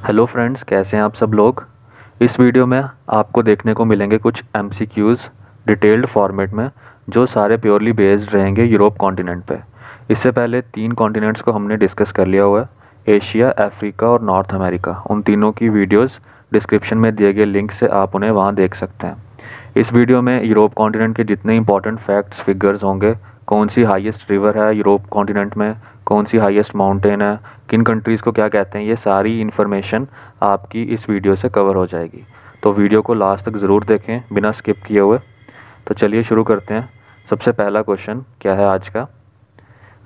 Hello friends, कैसे हैं आप सब लोग। इस वीडियो में आपको देखने को मिलेंगे कुछ एमसीक्यूज़ डिटेल्ड फॉर्मेट में, जो सारे प्योरली बेस्ड रहेंगे यूरोप कॉन्टिनेंट पे। इससे पहले 3 कॉन्टिनेंट्स को हमने डिस्कस कर लिया हुआ है, एशिया, अफ्रीका और नॉर्थ अमेरिका। उन तीनों की वीडियोस डिस्क्रिप्शन में दिए गए लिंक से आप उन्हें वहाँ देख सकते हैं। इस वीडियो में यूरोप कॉन्टिनेंट के जितने इंपॉर्टेंट फैक्ट्स फिगर्स होंगे, कौन सी हाईएस्ट रिवर है यूरोप कॉन्टिनेंट में, कौन सी हाईएस्ट माउंटेन है, किन कंट्रीज़ को क्या कहते हैं, ये सारी इन्फॉर्मेशन आपकी इस वीडियो से कवर हो जाएगी। तो वीडियो को लास्ट तक ज़रूर देखें बिना स्किप किए हुए। तो चलिए शुरू करते हैं। सबसे पहला क्वेश्चन क्या है आज का।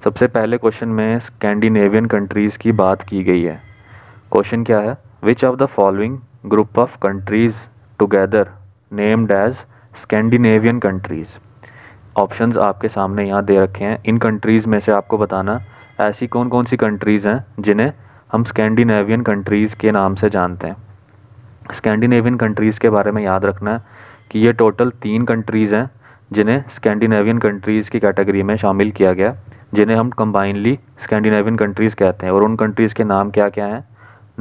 सबसे पहले क्वेश्चन में स्कैंडिनेवियन कंट्रीज़ की बात की गई है। क्वेश्चन क्या है, which of the following group of countries together named as Scandinavian countries. Options आपके सामने यहाँ दे रखे हैं। इन कंट्रीज़ में से आपको बताना ऐसी कौन कौन सी कंट्रीज़ हैं जिन्हें हम स्कैंडिनेवियन कंट्रीज़ के नाम से जानते हैं। स्कैंडिनेवियन कंट्रीज़ के बारे में याद रखना है कि ये टोटल 3 कंट्रीज़ हैं जिन्हें स्कैंडिनेवियन कंट्रीज़ की कैटेगरी में शामिल किया गया, जिन्हें हम कंबाइनली स्कैंडिनेवियन कंट्रीज़ कहते हैं। और उन कंट्रीज़ के नाम क्या क्या हैं,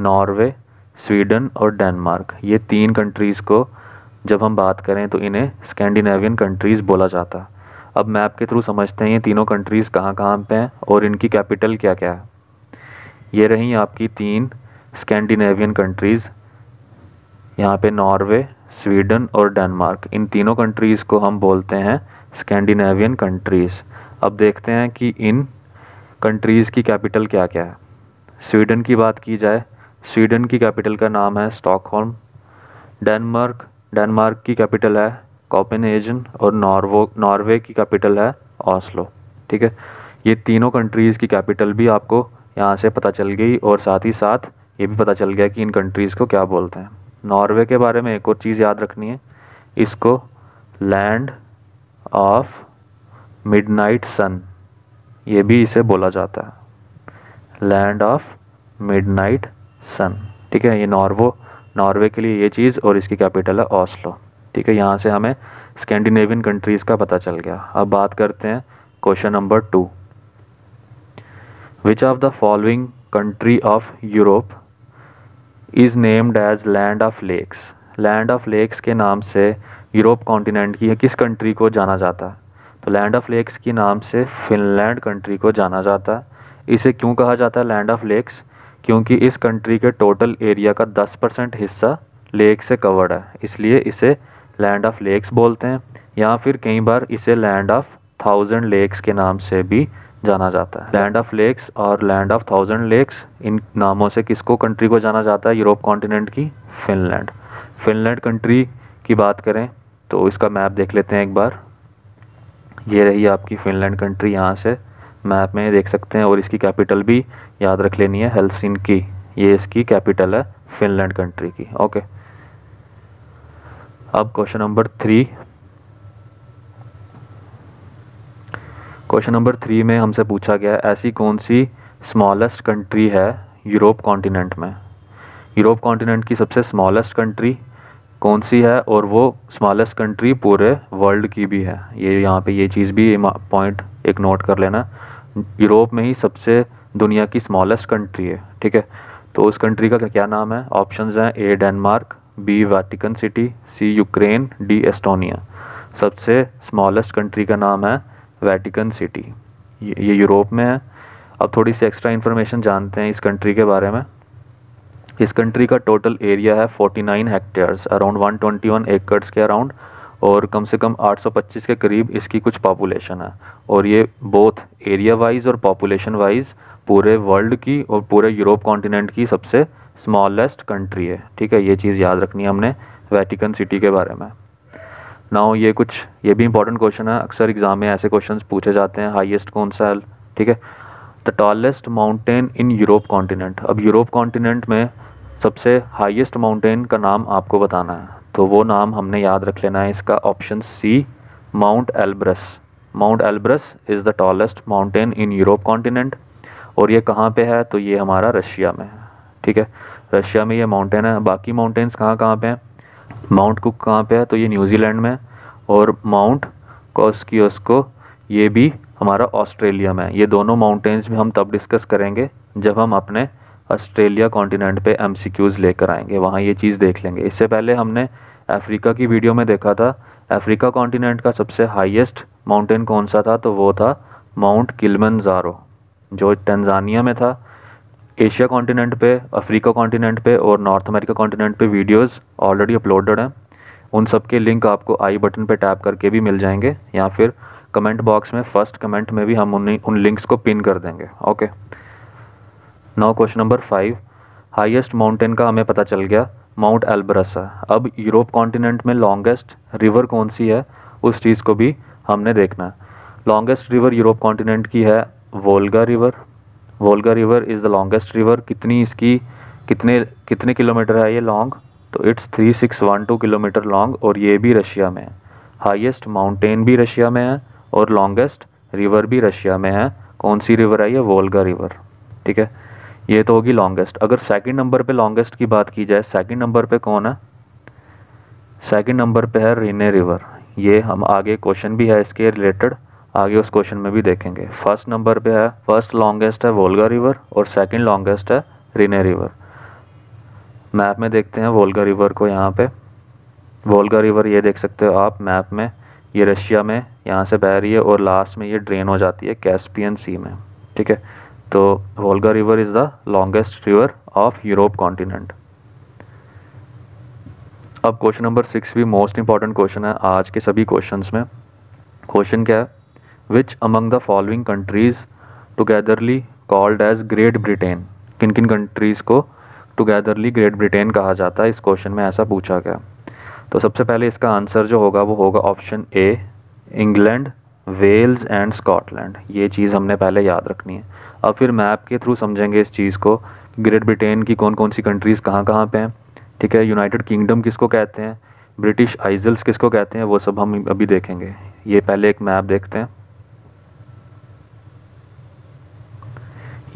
नॉर्वे, स्वीडन और डेनमार्क। ये 3 कंट्रीज़ को जब हम बात करें तो इन्हें स्कैंडिनेवियन कंट्रीज़ बोला जाता है। अब मैप के थ्रू समझते हैं ये तीनों कंट्रीज़ कहाँ कहाँ पे हैं और इनकी कैपिटल क्या क्या है। ये रही आपकी 3 स्कैंडिनेवियन कंट्रीज़, यहाँ पे नॉर्वे, स्वीडन और डेनमार्क। इन तीनों कंट्रीज़ को हम बोलते हैं स्कैंडिनेवियन कंट्रीज़। अब देखते हैं कि इन कंट्रीज़ की कैपिटल क्या क्या है। स्वीडन की बात की जाए, स्वीडन की कैपिटल का नाम है स्टॉकहोल्म। डेनमार्क की कैपिटल है कोपेनहेगन और नॉर्वे की कैपिटल है ऑस्लो। ठीक है, ये तीनों कंट्रीज़ की कैपिटल भी आपको यहाँ से पता चल गई और साथ ही साथ ये भी पता चल गया कि इन कंट्रीज़ को क्या बोलते हैं। नॉर्वे के बारे में एक और चीज़ याद रखनी है, इसको लैंड ऑफ मिडनाइट सन, ये भी इसे बोला जाता है, लैंड ऑफ मिडनाइट सन। ठीक है, ये नॉर्वे के लिए ये चीज़ और इसकी कैपिटल है ऑस्लो। ठीक है, यहाँ से हमें स्कैंडिनेवियन कंट्रीज़ का पता चल गया। अब बात करते हैं question number 2। Which of the following country of Europe is named as land of lakes. Land of lakes के नाम से यूरोप कॉन्टिनेंट की किस कंट्री को जाना जाता है। तो लैंड ऑफ लेक्स के नाम से फिनलैंड कंट्री को जाना जाता है। इसे क्यों कहा जाता है लैंड ऑफ लेक्स, क्योंकि इस कंट्री के टोटल एरिया का 10% हिस्सा लेक से कवर्ड है, इसलिए इसे लैंड ऑफ लेक्स बोलते हैं। या फिर कई बार इसे लैंड ऑफ 1000 लेक्स के नाम से भी जाना जाता है। लैंड ऑफ लेक्स और लैंड ऑफ 1000 लेक्स, इन नामों से किसको कंट्री को जाना जाता है यूरोप कॉन्टिनेंट की, फिनलैंड। फिनलैंड कंट्री की बात करें तो इसका मैप देख लेते हैं एक बार। ये रही आपकी फिनलैंड कंट्री, यहाँ से मैप में देख सकते हैं। और इसकी कैपिटल भी याद रख लेनी है, हेलसिंकी। ये इसकी कैपिटल है फिनलैंड कंट्री की। ओके, अब क्वेश्चन नंबर 3। क्वेश्चन नंबर 3 में हमसे पूछा गया ऐसी कौन सी स्मॉलेस्ट कंट्री है यूरोप कॉन्टिनेंट में। यूरोप कॉन्टिनेंट की सबसे स्मॉलेस्ट कंट्री कौन सी है, और वो स्मॉलेस्ट कंट्री पूरे वर्ल्ड की भी है। ये यहाँ पे ये चीज़ भी पॉइंट एक नोट कर लेना, यूरोप में ही सबसे दुनिया की स्मॉलेस्ट कंट्री है। ठीक है, तो उस कंट्री का क्या नाम है। ऑप्शंस हैं, ए डेनमार्क, बी वेटिकन सिटी, सी यूक्रेन, डी एस्टोनिया। सबसे स्मॉलेस्ट कंट्री का नाम है वेटिकन सिटी, ये यूरोप में है। अब थोड़ी सी एक्स्ट्रा इन्फॉर्मेशन जानते हैं इस कंट्री के बारे में। इस कंट्री का टोटल एरिया है 49 हेक्टेयर्स, अराउंड 121 एकड़्स के अराउंड, और कम से कम 825 के करीब इसकी कुछ पॉपुलेशन है। और ये बोथ एरिया वाइज और पॉपुलेशन वाइज पूरे वर्ल्ड की और पूरे यूरोप कॉन्टिनेंट की सबसे स्मॉलेस्ट कंट्री है। ठीक है, ये चीज़ याद रखनी है हमने वेटिकन सिटी के बारे में। नाउ ये भी इंपॉर्टेंट क्वेश्चन है, अक्सर एग्जाम में ऐसे क्वेश्चंस पूछे जाते हैं, हाईएस्ट कौन सा है। ठीक है, the tallest mountain in Europe continent. अब यूरोप कॉन्टिनेंट में सबसे हाईएस्ट माउंटेन का नाम आपको बताना है, तो वो नाम हमने याद रख लेना है। इसका option C, mount Elbrus. Mount Elbrus is the tallest mountain in Europe continent. और ये कहाँ पे है, तो ये हमारा रशिया में है। ठीक है, रशिया में ये माउंटेन है। बाकी माउंटेन्स कहाँ कहाँ पे हैं, माउंट कुक कहाँ पे है, तो ये न्यूजीलैंड में, और माउंट कॉस्कियोस्को ये भी हमारा ऑस्ट्रेलिया में है। ये दोनों माउंटेन्स भी हम तब डिस्कस करेंगे जब हम अपने ऑस्ट्रेलिया कॉन्टिनेंट पे एमसीक्यूज लेकर आएंगे, वहाँ ये चीज़ देख लेंगे। इससे पहले हमने अफ्रीका की वीडियो में देखा था अफ्रीका कॉन्टिनेंट का सबसे हाईएस्ट माउंटेन कौन सा था, तो वो था माउंट किलिमंजारो जो टंजानिया में था। एशिया कॉन्टिनेंट पे, अफ्रीका कॉन्टिनेंट पे और नॉर्थ अमेरिका कॉन्टिनेंट पे वीडियोस ऑलरेडी अपलोडेड हैं। उन सब के लिंक आपको आई बटन पे टैप करके भी मिल जाएंगे, या फिर कमेंट बॉक्स में फर्स्ट कमेंट में भी हम उन लिंक्स को पिन कर देंगे। Okay, now question number 5। Highest mountain का हमें पता चल गया माउंट एल्ब्रस है। अब यूरोप कॉन्टिनेंट में लॉन्गेस्ट रिवर कौन सी है, उस चीज़ को भी हमने देखना है। लॉन्गेस्ट रिवर यूरोप कॉन्टिनेंट की है Volga river. Volga river is the longest river. कितने किलोमीटर है ये लॉन्ग, तो इट्स 3612 किलोमीटर लॉन्ग, और ये भी रशिया में है। हाईएस्ट माउंटेन भी रशिया में है और लॉन्गेस्ट रिवर भी रशिया में है। कौन सी रिवर है ये, वोल्गा रिवर। ठीक है, ये तो होगी लॉन्गेस्ट। अगर सेकंड नंबर पे लॉन्गेस्ट की बात की जाए, सेकंड नंबर पे कौन है, सेकंड नंबर पे है रीने रिवर। ये हम आगे क्वेश्चन भी है इसके रिलेटेड, आगे उस क्वेश्चन में भी देखेंगे। फर्स्ट नंबर पे है, फर्स्ट लॉन्गेस्ट है वोल्गा रिवर और सेकंड लॉन्गेस्ट है रीने रिवर। मैप में देखते हैं वोल्गा रिवर को। यहाँ पे वोल्गा रिवर ये देख सकते हो आप मैप में, ये रशिया में यहाँ से बह रही है और लास्ट में ये ड्रेन हो जाती है कैस्पियन सी में। ठीक है, तो Volga river is the longest river of Europe continent. अब क्वेश्चन नंबर 6 भी मोस्ट इंपॉर्टेंट क्वेश्चन है आज के सभी क्वेश्चंस में। क्वेश्चन क्या है, which among the following countries togetherly called as Great Britain. किन किन कंट्रीज को टुगेदरली ग्रेट ब्रिटेन कहा जाता है, इस क्वेश्चन में ऐसा पूछा गया। तो सबसे पहले इसका आंसर जो होगा वो होगा option A, England, Wales and Scotland. ये चीज़ हमने पहले याद रखनी है। अब फिर मैप के थ्रू समझेंगे इस चीज़ को, ग्रेट ब्रिटेन की कौन कौन सी कंट्रीज़ कहाँ कहाँ पे हैं। ठीक है, यूनाइटेड किंगडम किसको कहते हैं, ब्रिटिश आइजल्स किसको कहते हैं, वो सब हम अभी देखेंगे। ये पहले एक मैप देखते हैं।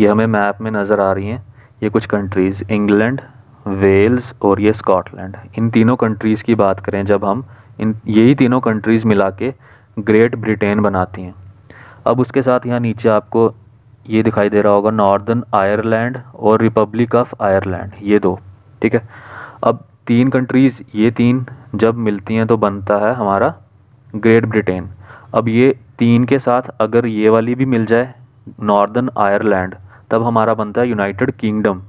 ये हमें मैप में नज़र आ रही हैं ये कुछ कंट्रीज़, इंग्लैंड, वेल्स और ये स्कॉटलैंड। इन तीनों कंट्रीज़ की बात करें जब हम, यही तीनों कंट्रीज़ मिला के ग्रेट ब्रिटेन बनाती हैं। अब उसके साथ यहाँ नीचे आपको ये दिखाई दे रहा होगा नॉर्दर्न आयरलैंड और रिपब्लिक ऑफ आयरलैंड, ये दो। ठीक है, अब तीन कंट्रीज़, ये तीन जब मिलती हैं तो बनता है हमारा ग्रेट ब्रिटेन। अब ये तीन के साथ अगर ये वाली भी मिल जाए नॉर्दर्न आयरलैंड, तब हमारा बनता है यूनाइटेड किंगडम।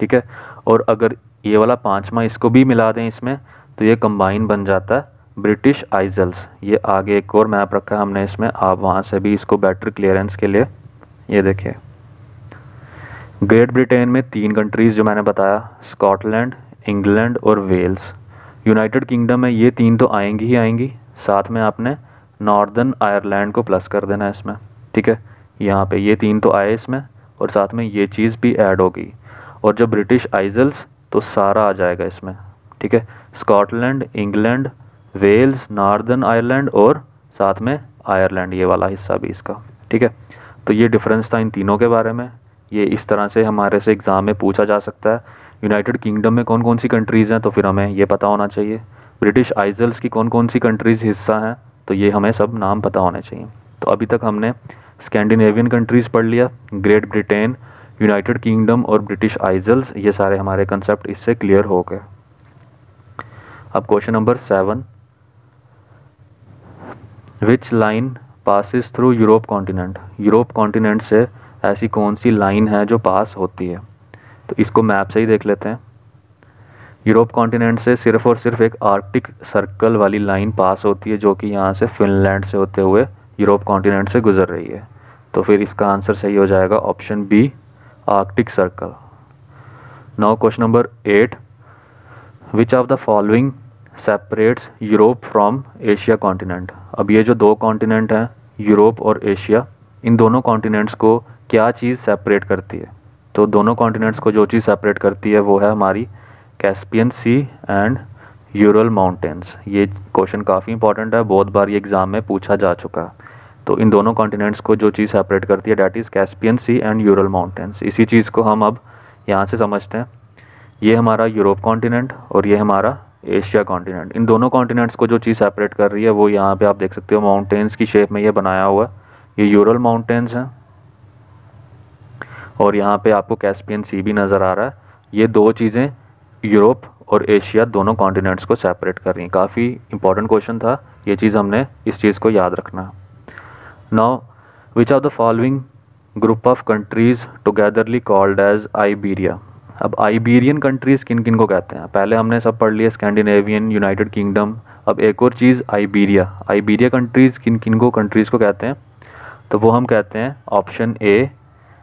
ठीक है, और अगर ये वाला पांचवा इसको भी मिला दें इसमें, तो ये कंबाइन बन जाता है ब्रिटिश आइजल्स। ये आगे एक और मैप रखा है हमने इसमें, आप वहाँ से भी इसको बेटर क्लियरेंस के लिए ये देखिए। ग्रेट ब्रिटेन में तीन कंट्रीज़ जो मैंने बताया, स्कॉटलैंड, इंग्लैंड और वेल्स। यूनाइटेड किंगडम में ये तीन तो आएंगी ही आएंगी, साथ में आपने नॉर्दर्न आयरलैंड को प्लस कर देना है इसमें। ठीक है, यहाँ पे ये तीन तो आए इसमें और साथ में ये चीज़ भी ऐड होगी, और जब ब्रिटिश आइजल्स तो सारा आ जाएगा इसमें। ठीक है, Scotland, England, Wales, Northern Ireland और साथ में आयरलैंड, ये वाला हिस्सा भी इसका। ठीक है, तो ये डिफरेंस था इन तीनों के बारे में। ये इस तरह से हमारे से एग्ज़ाम में पूछा जा सकता है। यूनाइटेड किंगडम में कौन कौन सी कंट्रीज़ हैं, तो फिर हमें ये पता होना चाहिए। ब्रिटिश आइजल्स की कौन कौन सी कंट्रीज़ हिस्सा हैं, तो ये हमें सब नाम पता होने चाहिए। तो अभी तक हमने स्कैंडिनेवियन कंट्रीज़ पढ़ लिया, ग्रेट ब्रिटेन, यूनाइटेड किंगडम और ब्रिटिश आइजल्स, ये सारे हमारे कंसेप्ट इससे क्लियर हो गए। अब question number 7, which line passes through Europe continent. Europe continent से ऐसी कौन सी लाइन है जो पास होती है, तो इसको मैप से ही देख लेते हैं। यूरोप कॉन्टिनेंट से सिर्फ और सिर्फ एक आर्कटिक सर्कल वाली लाइन पास होती है, जो कि यहाँ से फिनलैंड से होते हुए यूरोप कॉन्टिनेंट से गुजर रही है। तो फिर इसका आंसर सही हो जाएगा option B, Arctic circle. Now question number 8, which of the following separates Europe from Asia continent. अब ये जो दो कॉन्टिनेंट हैं, यूरोप और एशिया, इन दोनों कॉन्टिनेंट्स को क्या चीज़ सेपरेट करती है, तो दोनों कॉन्टिनेंट्स को जो चीज़ सेपरेट करती है वो है हमारी Caspian sea and Ural mountains. ये क्वेश्चन काफ़ी इंपॉर्टेंट है, बहुत बार ये एग्जाम में पूछा जा चुका है। तो इन दोनों कॉन्टिनेंट्स को जो चीज़ सेपरेट करती है that is Caspian sea and Ural mountains. इसी चीज़ को हम अब यहाँ से समझते हैं। ये हमारा यूरोप कॉन्टिनेंट और ये हमारा एशिया कॉन्टिनेंट। इन दोनों कॉन्टिनेंट्स को जो चीज़ सेपरेट कर रही है वो यहाँ पे आप देख सकते हो माउंटेन्स की शेप में ये बनाया हुआ है, ये यूरल माउंटेन्स हैं। और यहाँ पे आपको कैस्पियन सी भी नज़र आ रहा है। ये दो चीज़ें यूरोप और एशिया दोनों कॉन्टिनेंट्स को सेपरेट कर रही हैं। काफ़ी इंपॉर्टेंट क्वेश्चन था, ये चीज़ हमने इस चीज़ को याद रखना है। Now which of the following group of countries togetherly called as Iberia. अब आइबेरियन कंट्रीज़ किन किन को कहते हैं? पहले हमने सब पढ़ लिया स्कैंडिनेवियन, यूनाइटेड किंगडम। अब एक और चीज़ आइबेरिया। आइबेरिया कंट्रीज़ किन किन को कंट्रीज़ को कहते हैं? तो वो हम कहते हैं option A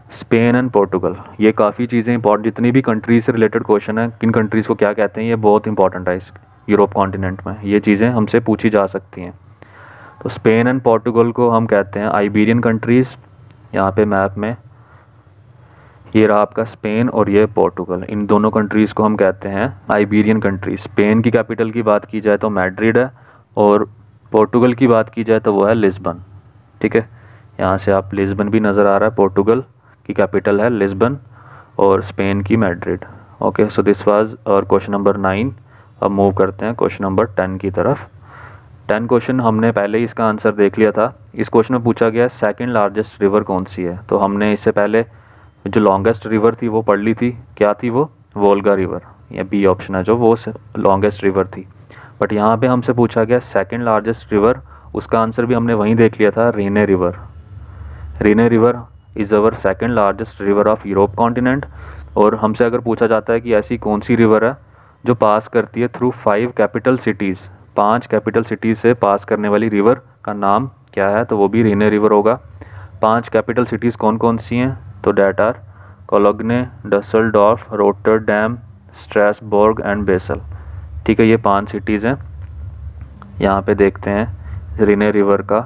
Spain and Portugal. ये काफ़ी चीज़ें इंपॉर्टेंट, जितनी भी कंट्रीज से रिलेटेड क्वेश्चन है किन कंट्रीज़ को क्या कहते हैं, ये बहुत इंपॉर्टेंट है इस यूरोप कॉन्टिनेंट में। ये चीज़ें हमसे पूछी जा सकती हैं। तो स्पेन एंड पोर्टुगल को हम कहते हैं आइबेरियन कंट्रीज़। यहाँ पे मैप में ये रहा आपका स्पेन और ये पोर्टुगल, इन दोनों कंट्रीज़ को हम कहते हैं आइबेरियन कंट्रीज। स्पेन की कैपिटल की बात की जाए तो मैड्रिड है, और पोर्टुगल की बात की जाए तो वो है लिस्बन। ठीक है, यहाँ से आप लिस्बन भी नज़र आ रहा है, पोर्टुगल की कैपिटल है लिस्बन और स्पेन की Madrid. Okay, so this was और क्वेश्चन नंबर 9। अब मूव करते हैं क्वेश्चन नंबर 10 की तरफ। 10 क्वेश्चन हमने पहले ही इसका आंसर देख लिया था। इस क्वेश्चन में पूछा गया सेकंड लार्जेस्ट रिवर कौन सी है, तो हमने इससे पहले जो लॉन्गेस्ट रिवर थी वो पढ़ ली थी। क्या थी वो? वोल्गा रिवर, या बी ऑप्शन है जो वो लॉन्गेस्ट रिवर थी। बट यहाँ पे हमसे पूछा गया सेकंड लार्जेस्ट रिवर, उसका आंसर भी हमने वहीं देख लिया था, Rhine river. Rhine river is our second largest river of Europe continent. और हमसे अगर पूछा जाता है कि ऐसी कौन सी रिवर है जो पास करती है through 5 capital cities, 5 capital cities से पास करने वाली रिवर का नाम क्या है, तो वो भी रेने रिवर होगा। 5 कैपिटल सिटीज़ कौन कौन सी हैं? तो that are Cologne, Dusseldorf, Rotterdam, Strasbourg and Basel. ठीक है, ये 5 सिटीज़ हैं। यहाँ पे देखते हैं रेने रिवर का,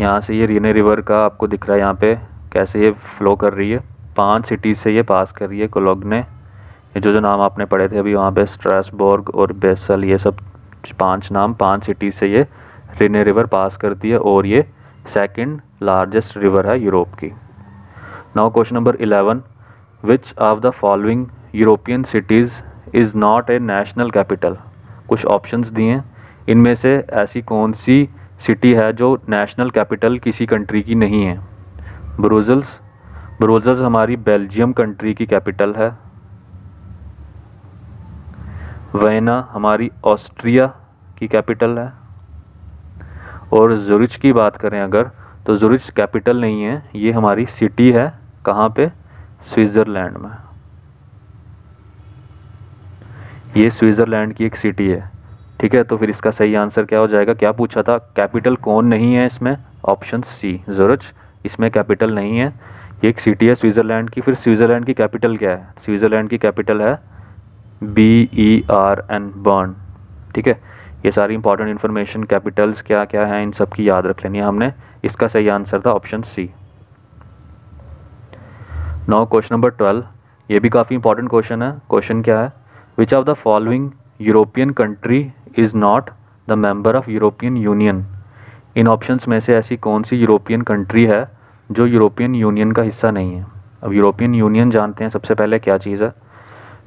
यहाँ से ये रेने रिवर का आपको दिख रहा है यहाँ पे कैसे ये फ्लो कर रही है। 5 सिटीज़ से ये पास कर रही है। कोलोग्ने, ये जो नाम आपने पढ़े थे अभी वहाँ पे, स्ट्रासबर्ग और बेसल, ये सब 5 नाम, 5 सिटीज़ से ये रेने रिवर पास करती है और ये सेकंड लार्जेस्ट रिवर है यूरोप की। Now question number 11, which of the following European cities is not a national capital. कुछ ऑप्शंस दिए हैं, इनमें से ऐसी कौन सी सिटी है जो नेशनल कैपिटल किसी कंट्री की नहीं है? ब्रुसेल्स, ब्रुसेल्स हमारी बेल्जियम कंट्री की कैपिटल है। वियना हमारी ऑस्ट्रिया की कैपिटल है। और ज़ुरिच की बात करें अगर, तो ज़ुरिच कैपिटल नहीं है, ये हमारी सिटी है। कहाँ पे? स्विट्ज़रलैंड में। ये स्विट्ज़रलैंड की एक सिटी है। ठीक है, तो फिर इसका सही आंसर क्या हो जाएगा? क्या पूछा था? कैपिटल कौन नहीं है इसमें? ऑप्शन सी ज़ुरिच, इसमें कैपिटल नहीं है। ये एक सिटी है स्विट्ज़रलैंड की। फिर स्विट्ज़रलैंड की कैपिटल क्या है? स्विट्ज़रलैंड की कैपिटल है BERN, बर्न। ठीक है, ये सारी इंपॉर्टेंट इन्फॉर्मेशन, कैपिटल्स क्या क्या हैं, इन सब की याद रख लेनी है हमने। इसका सही आंसर था option C. Now question number 12, ये भी काफ़ी इंपॉर्टेंट क्वेश्चन है। क्वेश्चन क्या है? Which of the following European country is not the member of European union. In options में से ऐसी कौन सी यूरोपियन कंट्री है जो यूरोपियन यूनियन का हिस्सा नहीं है? अब यूरोपियन यूनियन जानते हैं सबसे पहले क्या चीज़ है।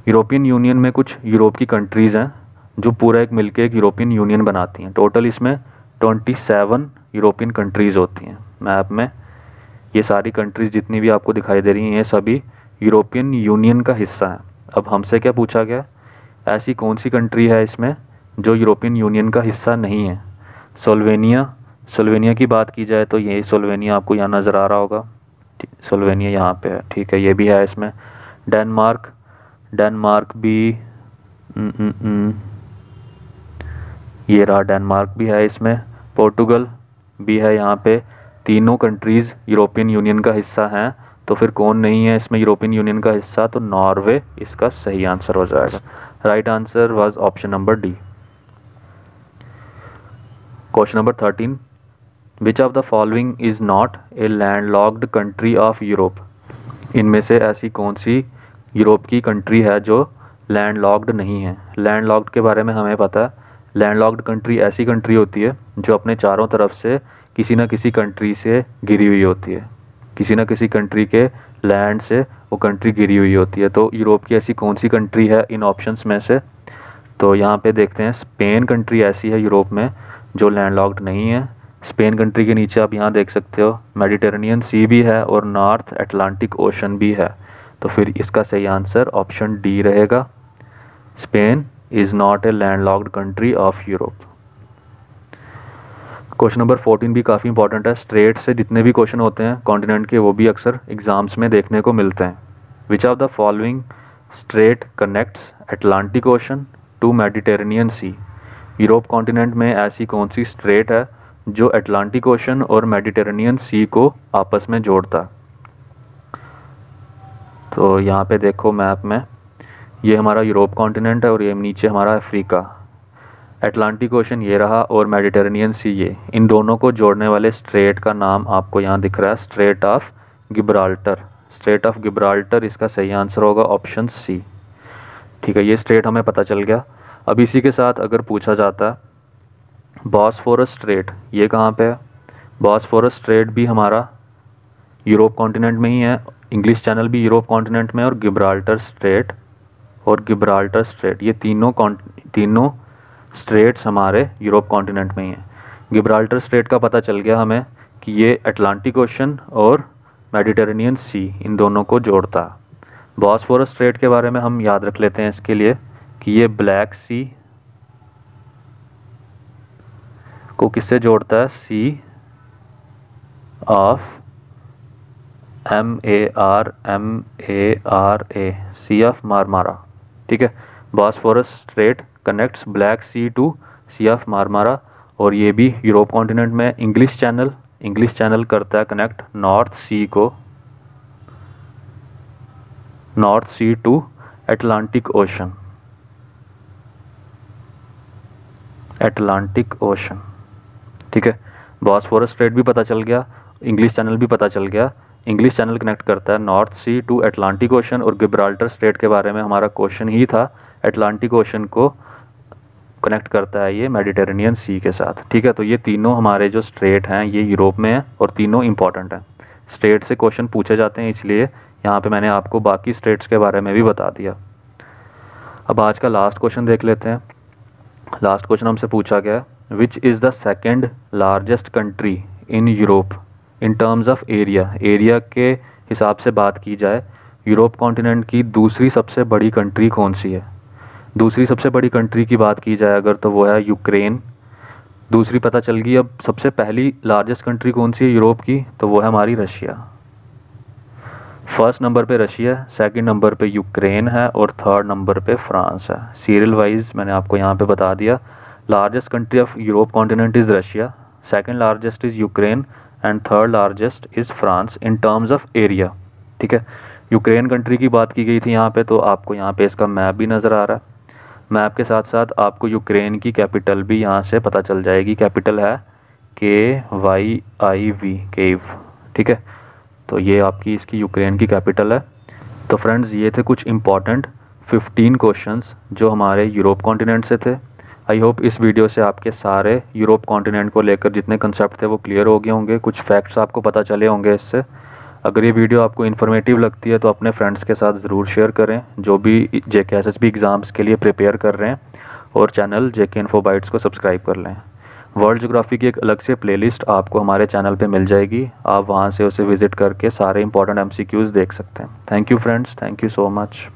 यूरोपियन यूनियन में कुछ यूरोप की कंट्रीज़ हैं जो पूरा एक मिलके एक यूरोपियन यूनियन बनाती हैं। टोटल इसमें 27 यूरोपियन कंट्रीज़ होती हैं। मैप में ये सारी कंट्रीज़ जितनी भी आपको दिखाई दे रही हैं, ये सभी यूरोपियन यूनियन का हिस्सा हैं। अब हमसे क्या पूछा गया? ऐसी कौन सी कंट्री है इसमें जो यूरोपियन यूनियन का हिस्सा नहीं है? स्लोवेनिया, स्लोवेनिया की बात की जाए तो ये स्लोवेनिया आपको यहाँ नज़र आ रहा होगा, स्लोवेनिया यहाँ पे है। ठीक है, ये भी है इसमें। डेनमार्क, डेनमार्क भी ये रहा, डेनमार्क भी है इसमें। पोर्टुगल भी है यहाँ पे। तीनों कंट्रीज़ यूरोपियन यूनियन का हिस्सा हैं। तो फिर कौन नहीं है इसमें यूरोपियन यूनियन का हिस्सा? तो नॉर्वे इसका सही आंसर हो जाएगा। Right answer was option number D. Question number 13, which of the following is not a landlocked country of Europe. इनमें से ऐसी कौन सी यूरोप की कंट्री है जो लैंडलॉक्ड नहीं है? लैंडलॉक्ड के बारे में हमें पता है, लैंडलॉक्ड कंट्री ऐसी कंट्री होती है जो अपने चारों तरफ से किसी न किसी कंट्री से घिरी हुई होती है। किसी न किसी कंट्री के लैंड से वो कंट्री घिरी हुई होती है। तो यूरोप की ऐसी कौन सी कंट्री है इन ऑप्शंस में से? तो यहाँ पे देखते हैं, स्पेन कंट्री ऐसी है यूरोप में जो लैंडलॉक्ड नहीं है। स्पेन कंट्री के नीचे आप यहाँ देख सकते हो मेडिटेरेनियन सी भी है और नॉर्थ अटलांटिक ओशन भी है। तो फिर इसका सही आंसर ऑप्शन डी रहेगा। Spain is not a landlocked country of Europe. Question number 14 भी काफ़ी इंपॉर्टेंट है। स्ट्रेट से जितने भी क्वेश्चन होते हैं कॉन्टिनेंट के, वो भी अक्सर एग्जाम्स में देखने को मिलते हैं। Which of the following strait connects Atlantic ocean to Mediterranean sea. Europe continent में ऐसी कौन सी स्ट्रेट है जो अटलांटिक ओशन और मेडिटेरेनियन सी को आपस में जोड़ता है। तो यहाँ पे देखो मैप में, ये हमारा यूरोप कॉन्टिनेंट है और ये नीचे हमारा अफ्रीका। अटलांटिक ओशन ये रहा और मेडिटेरेनियन सी ये। इन दोनों को जोड़ने वाले स्ट्रेट का नाम आपको यहाँ दिख रहा है, straight of Gibraltar. Straight of Gibraltar इसका सही आंसर होगा ऑप्शन सी। ठीक है, ये स्ट्रेट हमें पता चल गया। अब इसी के साथ अगर पूछा जाता है बॉस्फोरस स्ट्रेट, ये कहाँ पे है। बॉस्फोरस स्ट्रेट भी हमारा यूरोप कॉन्टिनेंट में ही है, इंग्लिश चैनल भी यूरोप कॉन्टिनेंट में, और गिब्राल्टर स्ट्रेट ये तीनों स्ट्रेट्स हमारे यूरोप कॉन्टिनेंट में ही हैं। गिब्राल्टर स्ट्रेट का पता चल गया हमें कि ये अटलांटिक ओशन और मेडिटेरेनियन सी इन दोनों को जोड़ता है। बॉस्फोरस स्ट्रेट के बारे में हम याद रख लेते हैं इसके लिए कि ये ब्लैक सी को किससे जोड़ता है, sea of MARA, sea of Marmara. ठीक है, Bosphorus strait connects Black Sea to Sea of Marmara, और ये भी यूरोप कॉन्टिनेंट में। इंग्लिश चैनल करता है connect North C to Atlantic Ocean. ठीक है, बॉस्फोरस स्ट्रेट भी पता चल गया, इंग्लिश चैनल भी पता चल गया। इंग्लिश चैनल कनेक्ट करता है north C to Atlantic ocean, और गिब्राल्टर स्ट्रेट के बारे में हमारा क्वेश्चन ही था, अटलांटिक ओशन को कनेक्ट करता है ये मेडिटेरेनियन सी के साथ। ठीक है, तो ये तीनों हमारे जो स्ट्रेट हैं ये यूरोप में हैं और तीनों इंपॉर्टेंट हैं। स्ट्रेट से क्वेश्चन पूछे जाते हैं, इसलिए यहाँ पे मैंने आपको बाकी स्ट्रेट्स के बारे में भी बता दिया। अब आज का लास्ट क्वेश्चन देख लेते हैं। लास्ट क्वेश्चन हमसे पूछा गया, which is the second largest country in Europe in terms of area के हिसाब से बात की जाए, यूरोप कॉन्टिनेंट की दूसरी सबसे बड़ी कंट्री कौन सी है। दूसरी सबसे बड़ी कंट्री की बात की जाए अगर, तो वो है यूक्रेन। दूसरी पता चल गई। अब सबसे पहली लार्जेस्ट कंट्री कौन सी है यूरोप की, तो वो है हमारी रशिया। फर्स्ट नंबर पे रशिया, सेकंड नंबर पे यूक्रेन है और थर्ड नंबर पे फ्रांस है। सीरियल वाइज मैंने आपको यहाँ पे बता दिया। Largest country of Europe continent is Russia, second largest is Ukraine and third largest is France in terms of area. ठीक है, यूक्रेन कंट्री की बात की गई थी यहाँ पे, तो आपको यहाँ पे इसका मैप भी नज़र आ रहा है। मैप के साथ साथ आपको यूक्रेन की कैपिटल भी यहाँ से पता चल जाएगी। कैपिटल है KYIV, केव। ठीक है, तो ये आपकी इसकी यूक्रेन की कैपिटल है। तो फ्रेंड्स, ये थे कुछ इंपॉर्टेंट 15 क्वेश्चंस जो हमारे यूरोप कॉन्टिनेंट से थे। आई होप इस वीडियो से आपके सारे यूरोप कॉन्टिनेंट को लेकर जितने कंसेप्ट थे वो क्लियर हो गए होंगे, कुछ फैक्ट्स आपको पता चले होंगे इससे। अगर ये वीडियो आपको इन्फॉर्मेटिव लगती है तो अपने फ्रेंड्स के साथ ज़रूर शेयर करें जो भी JK SSB एग्ज़ाम्स के लिए प्रिपेयर कर रहे हैं, और चैनल JK Info Bytes को सब्सक्राइब कर लें। वर्ल्ड ज्योग्राफी की एक अलग से प्लेलिस्ट आपको हमारे चैनल पे मिल जाएगी, आप वहाँ से उसे विज़िट करके सारे इंपॉर्टेंट MCQs देख सकते हैं। Thank you friends, thank you so much.